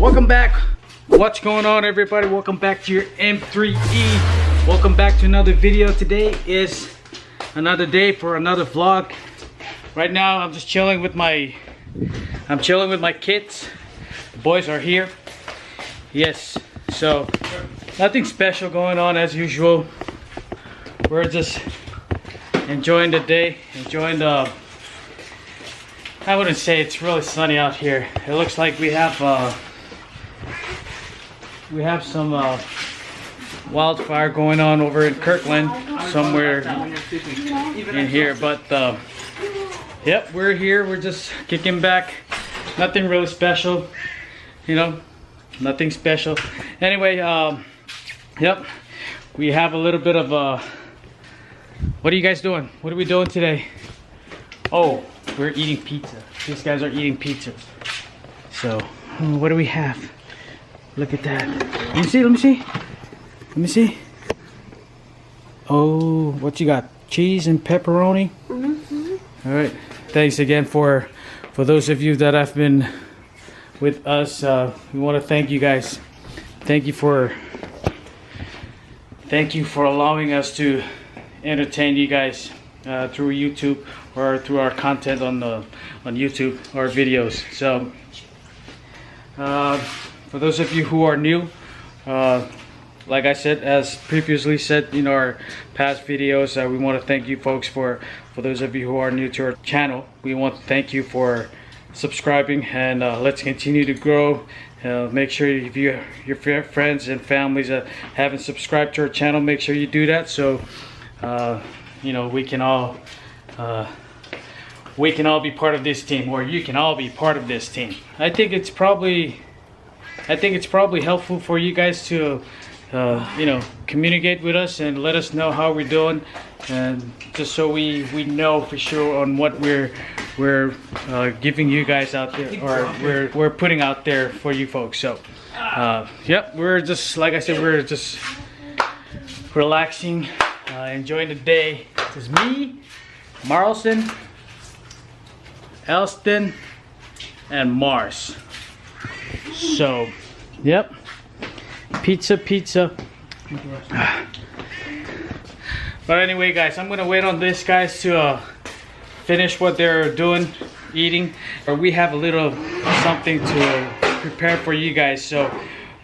Welcome back. What's going on, everybody? Welcome back to your M3E. Welcome back to another video. Today is another day for another vlog. Right now I'm just chilling with my kids. The boys are here. Yes, so nothing special going on as usual. We're just enjoying the day, enjoying the, I wouldn't say it's really sunny out here. It looks like we have some wildfire going on over in Kirkland, somewhere in here. But yep, we're here. We're just kicking back. Nothing really special, you know. Nothing special. Anyway, yep, we have a little bit of what are you guys doing? What are we doing today? Oh, we're eating pizza. These guys are eating pizza. So, what do we have? Look at that. Let me see, let me see. Let me see. Oh, what you got? Cheese and pepperoni? Mm-hmm. All right. Thanks again for those of you that have been with us. We want to thank you guys. Thank you for allowing us to entertain you guys through YouTube or through our content on YouTube, our videos. So for those of you who are new, like I said, as previously said in our past videos, we want to thank you folks for those of you who are new to our channel. We want to thank you for subscribing, and let's continue to grow. Make sure if your friends and families that haven't subscribed to our channel, make sure you do that, so you know, we can all be part of this team, or you can all be part of this team. I think it's probably helpful for you guys to you know, communicate with us and let us know how we're doing, and just so we know for sure on what we're giving you guys out there, or we're putting out there for you folks. So yep, we're just, like I said, we're just relaxing, enjoying the day. It's me, Marlson, Elston, and Mars. So yep, pizza. But anyway, guys, I'm gonna wait on these guys to finish what they're doing, eating, or we have a little something to prepare for you guys. So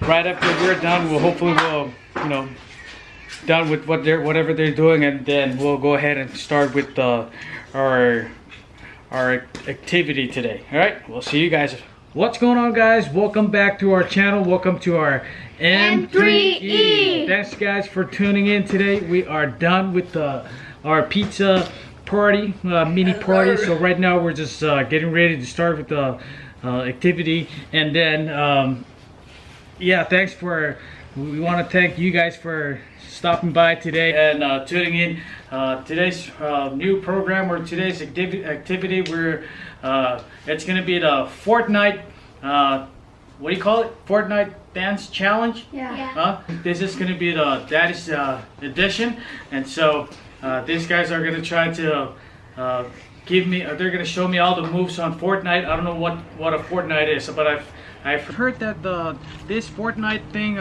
right after we're done, we'll you know, done with whatever they're doing, and then we'll go ahead and start with our activity today. All right, we'll see you guys. What's going on, guys? Welcome back to our channel. Welcome to our M3E. Thanks, guys, for tuning in today. We are done with our pizza party, mini party. So right now we're just getting ready to start with the activity, and then yeah, we want to thank you guys for stopping by today and tuning in. Today's new program, or today's activity, it's going to be the Fortnite, what do you call it? Fortnite dance challenge? Yeah. This is going to be the Daddy's edition, and so these guys are going to try to they're going to show me all the moves on Fortnite. I don't know what a Fortnite is, but I've heard that this Fortnite thing,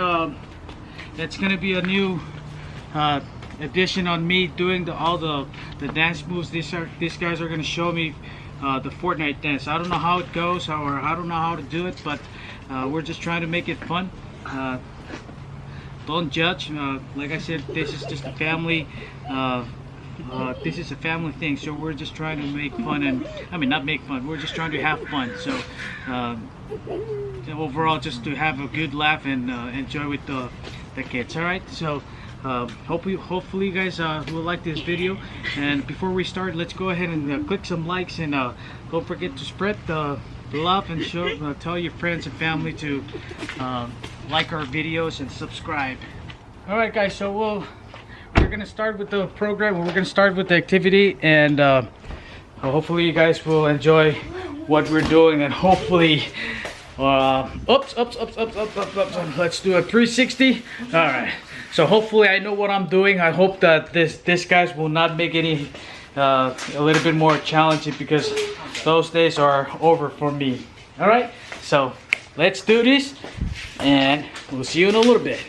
it's going to be a new edition on me doing all the dance moves. These guys are going to show me the Fortnite dance. I don't know how it goes, or I don't know how to do it, but we're just trying to make it fun. Don't judge. Like I said, this is just a family. This is a family thing, so we're just trying to make fun, and I mean, not make fun. We're just trying to have fun. So overall, just to have a good laugh and enjoy with the kids. All right. So hopefully you guys will like this video, and before we start, let's go ahead and click some likes, and don't forget to spread the love, and tell your friends and family to like our videos and subscribe. All right, guys, so we're gonna start with the program. We're gonna start with the activity, and hopefully you guys will enjoy what we're doing, and hopefully oops, let's do a 360. All right, so hopefully I know what I'm doing. I hope that this guys will not make any a little bit more challenging, because those days are over for me. All right, so let's do this, and we'll see you in a little bit.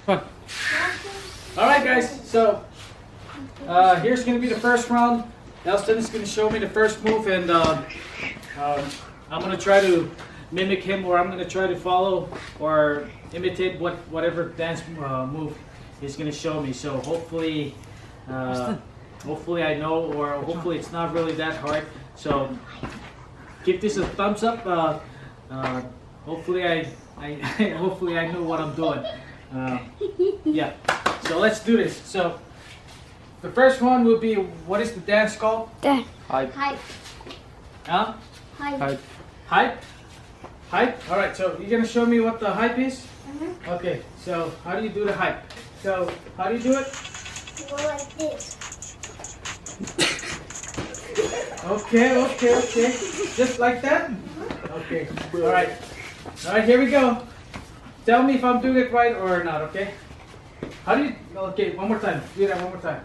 Come on. All right, guys. So here's gonna be the first round. Elston is gonna show me the first move, and I'm gonna try to mimic him, or I'm gonna try to follow or imitate whatever dance move he's gonna show me. So hopefully, hopefully I know, or hopefully it's not really that hard. So give this a thumbs up. Hopefully I hopefully I know what I'm doing. Yeah. So let's do this. So the first one will be, what is the dance called? Hype. Huh? Hype. Hype? Hype? Alright, so you're gonna show me what the hype is? Mm-hmm. Okay, so how do you do the hype? So, how do you do it? Go like this. Okay. Just like that? Okay, alright. Alright, here we go. Tell me if I'm doing it right or not, okay? How do you, okay, one more time. Do that one more time.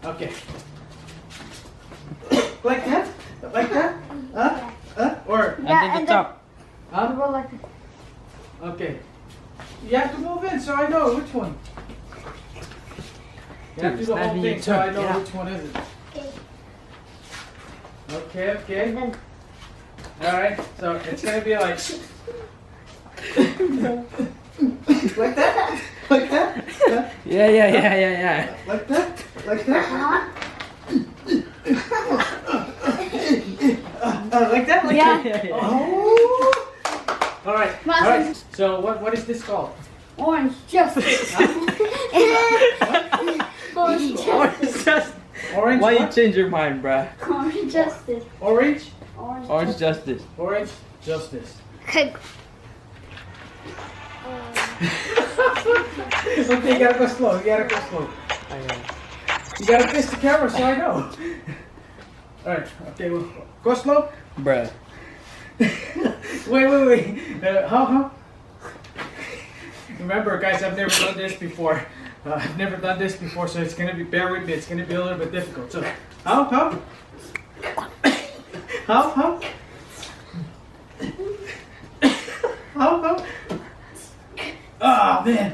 Okay. Like that? Like that? Or Yeah, and then the top. Go like this. okay. You have to move in so I know which one. You have to do the whole thing so I know which one is it. Okay. And then Alright, so it's gonna be like like that? Like that? Yeah. Like that? Like that? Like that? Like Yeah. that? Oh. Alright. So what is this called? Orange Justice. Orange Justice. Orange Why you what? change your mind, bruh? Orange Justice. Orange? Orange Justice. Orange Justice. Okay. Okay, you gotta go slow. You gotta face the camera so I know. Alright, okay, well, go slow. Bruh. Wait. How? Remember, guys, I've never done this before. So it's gonna be, bear with me, it's gonna be a little bit difficult. So, how? How? Oh, man.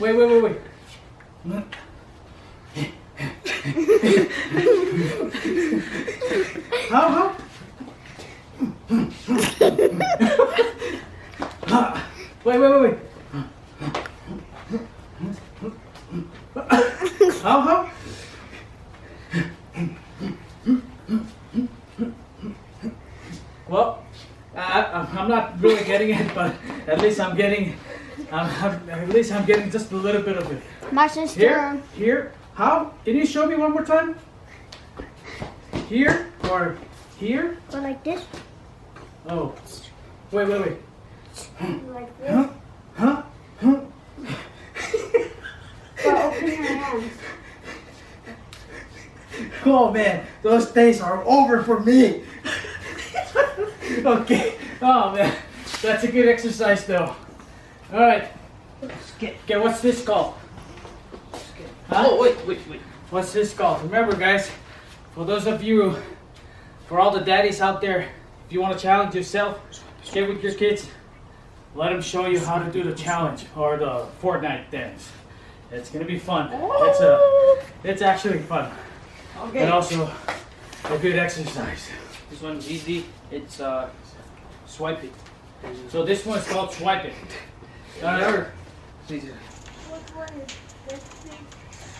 Wait. How? Wait. How? Well, I'm not really getting it, but at least I'm getting just a little bit of it. My sister. Here. How? Can you show me one more time? Here or here? Go like this. Oh. Wait. Like this. Huh? Go open your hands. Oh man, those days are over for me. Okay. Oh man, that's a good exercise though. All right. Okay, what's this called? Huh? Oh, wait. What's this called? Remember, guys, for those of you, for all the daddies out there, if you want to challenge yourself, get with your kids. Let them show you how to do the challenge or the Fortnite dance. It's gonna be fun. It's actually fun. Okay. And also a good exercise. This one's easy. It's swipe it. So this one's called swipe it. Please. Which one is this thing?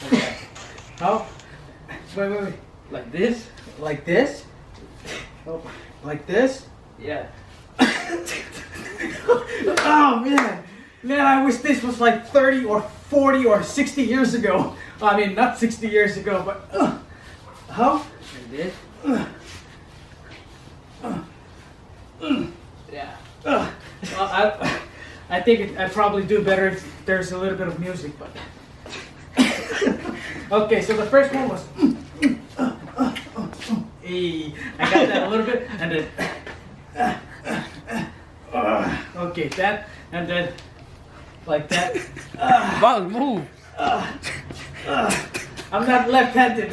Okay. How? Wait. Like this? Like this? Oh, like this? Yeah. Oh man, I wish this was like 30 or 40 or 60 years ago. I mean, not 60 years ago, but how? Like this? Yeah. Well, I think I'd probably do better if there's a little bit of music, but okay. So the first one was hey, I got that a little bit, and then okay, that, and then like that. Bounce, move. I'm not left-handed.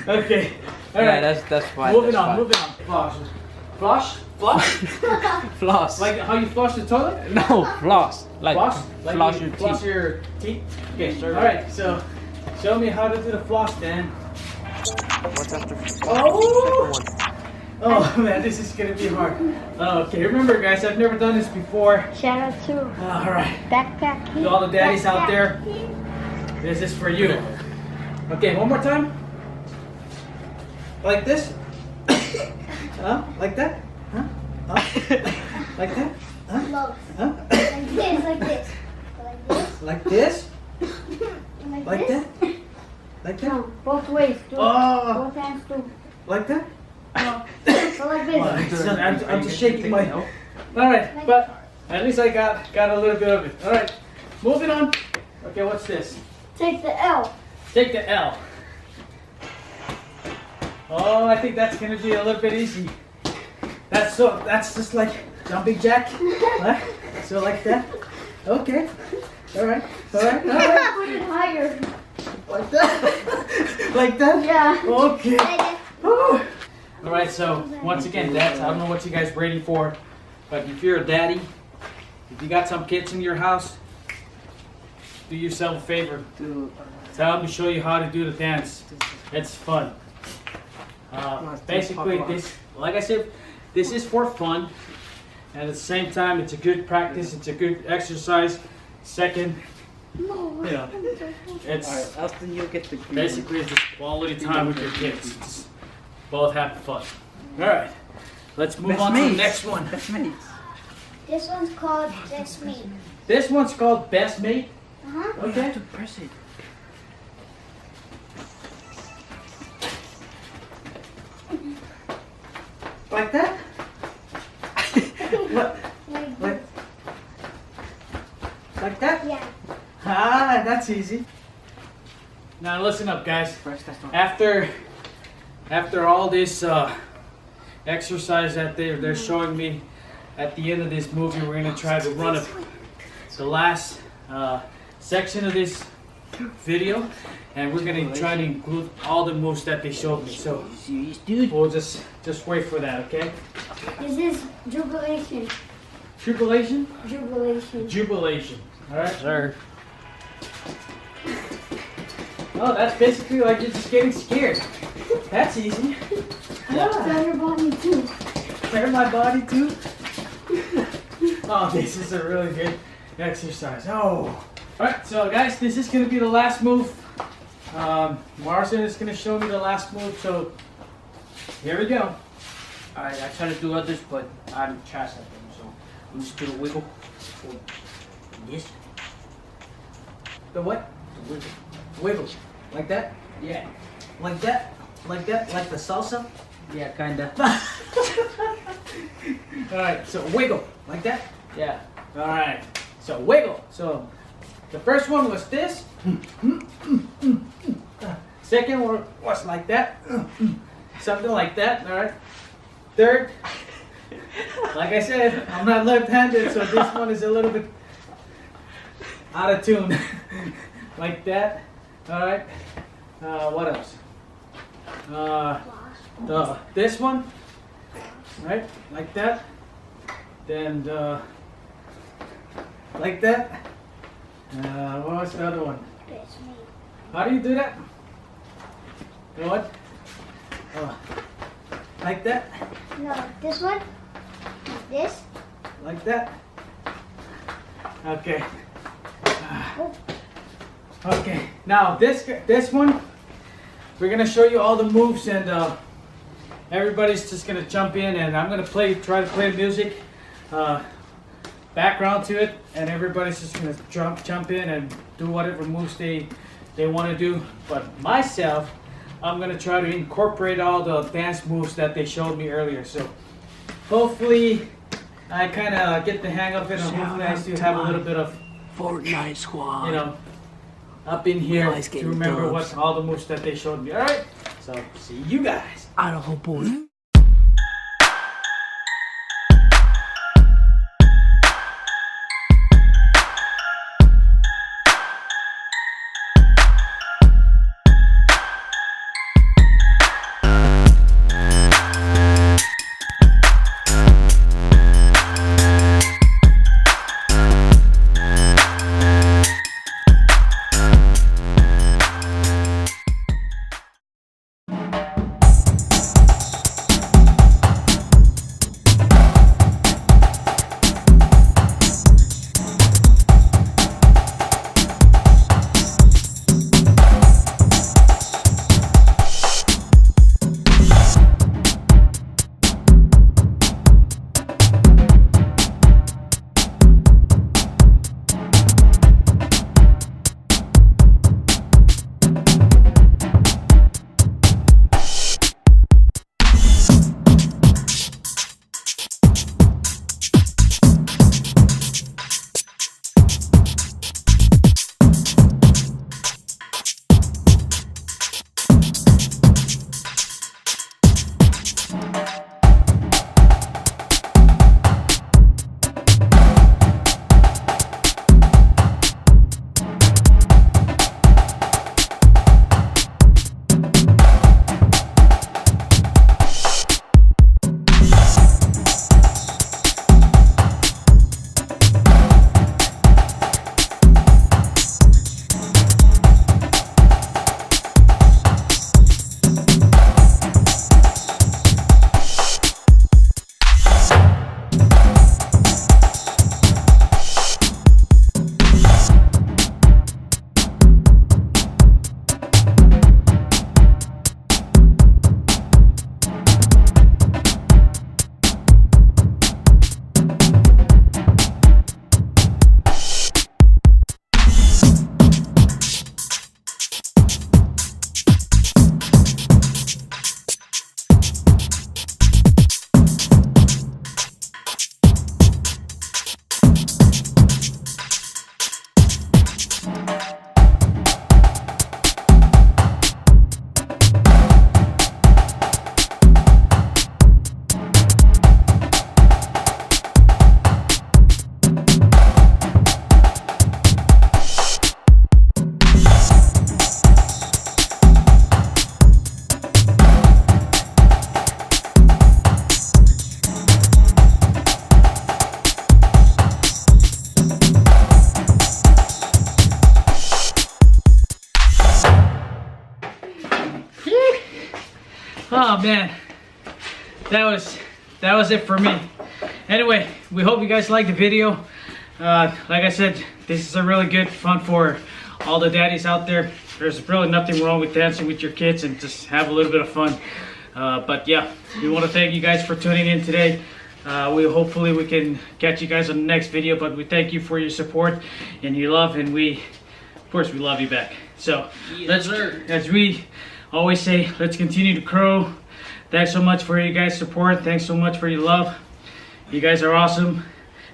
Okay. All right. Yeah, that's fine. Moving that's on. fine. Pause. Flush? Flush? Floss. Like how you flush the toilet? no, floss. Like Floss? Like floss you your floss teeth. your teeth? Okay, Sure. alright, so show me how to do the floss, Dan. What's after? Oh! Oh man, this is gonna be hard. Okay, remember guys, I've never done this before. Shout out to Alright, Backpack Kid. to all the daddies out there, Backpack this is for you. Okay, one more time. Like this? Huh? Like that? Huh? Huh? Like that? Huh? Kid. Look. Huh? Like this, like this. Like this. Like this? Like that? Like that? No, both ways. Do it. Oh, Both hands do. like that? No. Go like this. Alright, I'm just shaking my. Alright, but at least I got a little bit of it. Alright, moving on. Okay, what's this? Take the L. Take the L. Oh, I think that's gonna be a little bit easy. That's just like jumping jack. Right? So like that. Okay. Alright. Alright. Alright. Put it higher. Like that. Like that? Yeah. Okay. Like Oh. Alright, so once again, dads, I don't know what you guys ready for, but if you're a daddy, if you got some kids in your house, do yourself a favor. Tell them to show you how to do the dance. It's fun. Basically, this, like I said, this is for fun, and at the same time, it's a good practice. It's a good exercise. Second, No. you know, it's Alright, Austin, you'll get the green basically it's just quality time with your kids. Just both have fun. All right, let's move Best on to the mates. next one. Best mates. This one's called Best Me. This one's called Best Mate. Uh-huh. You Okay. have to press it. Like that? What? Like Like, this. like that? Yeah. Ah, that's easy. Now listen up, guys. Press that one. After all this exercise that they're showing me, at the end of this movie, we're gonna try to run the last section of this video, and we're gonna try to include all the moves that they showed me. So Serious, dude. we'll just wait for that, okay? This is jubilation. Jubilation? Jubilation. Jubilation. All right. Sir. Oh, that's basically like you're just getting scared. That's easy. Turn your body too. Turn my body too. Oh, this is a really good exercise. Oh. Alright, so guys, this is going to be the last move. Marston is going to show me the last move, so here we go. Alright, I try to do others, but I'm trash at them, so I'm just gonna wiggle. This. The what? The wiggle. Wiggle. Like that? Yeah. Like that? Like that? Like the salsa? Yeah, kinda. Alright, so wiggle. Like that? Yeah. Alright, so wiggle. So the first one was this. Second one was like that. Something like that. Alright. Third, like I said, I'm not left-handed, so this one is a little bit out of tune. Like that. Alright. What else? This one. Right? Like that. Then like that. What was the other one? Best Me. How do you do that? You know what? Like that? No, this one. Like this. Like that? Okay. Oh. Okay. Now this one, we're gonna show you all the moves, and everybody's just gonna jump in, and I'm gonna try to play music, background to it, and everybody's just gonna jump in and do whatever moves they want to do. But myself, I'm gonna try to incorporate all the dance moves that they showed me earlier. So hopefully I kind of get the hang of it, and hopefully I still have a little bit of, Fortnite squad. you know, up in here Always to getting remember dubs. what all the moves that they showed me. All right, so see you guys. Idaho boy. Oh man, that was it for me. Anyway, we hope you guys liked the video. Like I said, this is a really good fun for all the daddies out there. There's really nothing wrong with dancing with your kids and just have a little bit of fun. But yeah, we want to thank you guys for tuning in today. Hopefully we can catch you guys on the next video, but we thank you for your support and your love, and of course we love you back. So as we always say, let's continue to grow. Thanks so much for you guys' support. Thanks so much for your love. You guys are awesome.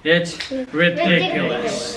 It's ridiculous.